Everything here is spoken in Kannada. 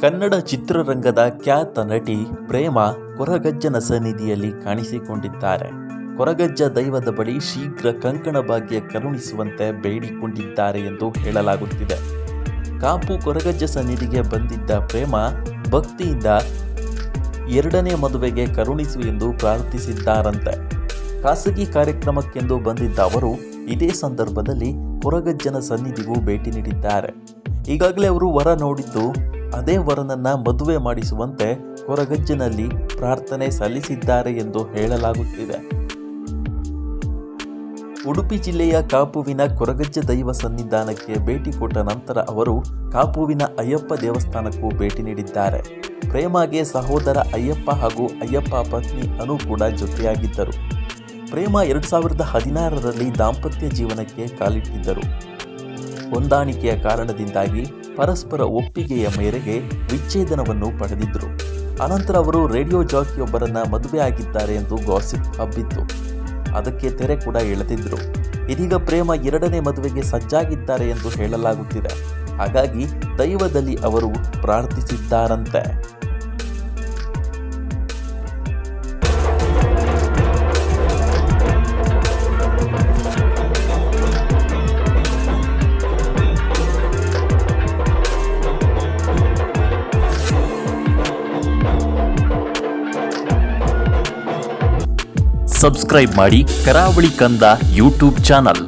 ಕನ್ನಡ ಚಿತ್ರರಂಗದ ಖ್ಯಾತ ನಟಿ ಪ್ರೇಮಾ ಕೊರಗಜ್ಜನ ಸನ್ನಿಧಿಯಲ್ಲಿ ಕಾಣಿಸಿಕೊಂಡಿದ್ದಾರೆ. ಕೊರಗಜ್ಜ ದೈವದ ಬಳಿ ಶೀಘ್ರ ಕಂಕಣ ಭಾಗ್ಯ ಕರುಣಿಸುವಂತೆ ಬೇಡಿಕೊಂಡಿದ್ದಾರೆ ಎಂದು ಹೇಳಲಾಗುತ್ತಿದೆ. ಕಾಪು ಕೊರಗಜ್ಜ ಸನ್ನಿಧಿಗೆ ಬಂದಿದ್ದ ಪ್ರೇಮಾ ಭಕ್ತಿಯಿಂದ ಎರಡನೇ ಮದುವೆಗೆ ಕರುಣಿಸು ಎಂದು ಪ್ರಾರ್ಥಿಸಿದ್ದಾರಂತೆ. ಖಾಸಗಿ ಕಾರ್ಯಕ್ರಮಕ್ಕೆಂದು ಬಂದಿದ್ದ ಅವರು ಇದೇ ಸಂದರ್ಭದಲ್ಲಿ ಕೊರಗಜ್ಜನ ಸನ್ನಿಧಿಗೂ ಭೇಟಿ ನೀಡಿದ್ದಾರೆ. ಈಗಾಗಲೇ ಅವರು ವರ ನೋಡಿದ್ದು ಅದೇ ವರನನ್ನ ಮದುವೆ ಮಾಡಿಸುವಂತೆ ಕೊರಗಜ್ಜನಲ್ಲಿ ಪ್ರಾರ್ಥನೆ ಸಲ್ಲಿಸಿದ್ದಾರೆ ಎಂದು ಹೇಳಲಾಗುತ್ತಿದೆ. ಉಡುಪಿ ಜಿಲ್ಲೆಯ ಕಾಪುವಿನ ಕೊರಗಜ್ಜ ದೈವ ಸನ್ನಿಧಾನಕ್ಕೆ ಭೇಟಿ ಕೊಟ್ಟ ನಂತರ ಅವರು ಕಾಪುವಿನ ಅಯ್ಯಪ್ಪ ದೇವಸ್ಥಾನಕ್ಕೂ ಭೇಟಿ ನೀಡಿದ್ದಾರೆ. ಪ್ರೇಮಾಗೆ ಸಹೋದರ ಅಯ್ಯಪ್ಪ ಹಾಗೂ ಅಯ್ಯಪ್ಪ ಪತ್ನಿ ಅನು ಕೂಡ ಜೊತೆಯಾಗಿದ್ದರು. ಪ್ರೇಮಾ 2016ರಲ್ಲಿ ದಾಂಪತ್ಯ ಜೀವನಕ್ಕೆ ಕಾಲಿಟ್ಟಿದ್ದರು. ಹೊಂದಾಣಿಕೆಯ ಕಾರಣದಿಂದಾಗಿ ಪರಸ್ಪರ ಒಪ್ಪಿಗೆಯ ಮೇರೆಗೆ ವಿಚ್ಛೇದನವನ್ನು ಪಡೆದಿದ್ದರು. ಅನಂತರ ಅವರು ರೇಡಿಯೋ ಜಾಕಿಯೊಬ್ಬರನ್ನ ಮದುವೆ ಆಗಿದ್ದಾರೆ ಎಂದು ಗಾಸಿಪ್ ಹಬ್ಬಿತ್ತು. ಅದಕ್ಕೆ ತೆರೆ ಕೂಡ ಎಳೆದಿದ್ರು. ಇದೀಗ ಪ್ರೇಮಾ ಎರಡನೇ ಮದುವೆಗೆ ಸಜ್ಜಾಗಿದ್ದಾರೆ ಎಂದು ಹೇಳಲಾಗುತ್ತಿದೆ. ಹಾಗಾಗಿ ದೈವದಲ್ಲಿ ಅವರು ಪ್ರಾರ್ಥಿಸಿದ್ದಾರಂತೆ. ಸಬ್ಸ್ಕ್ರೈಬ್ ಮಾಡಿ ಕರಾವಳಿ ಕಂದ ಯೂಟ್ಯೂಬ್ ಚಾನಲ್.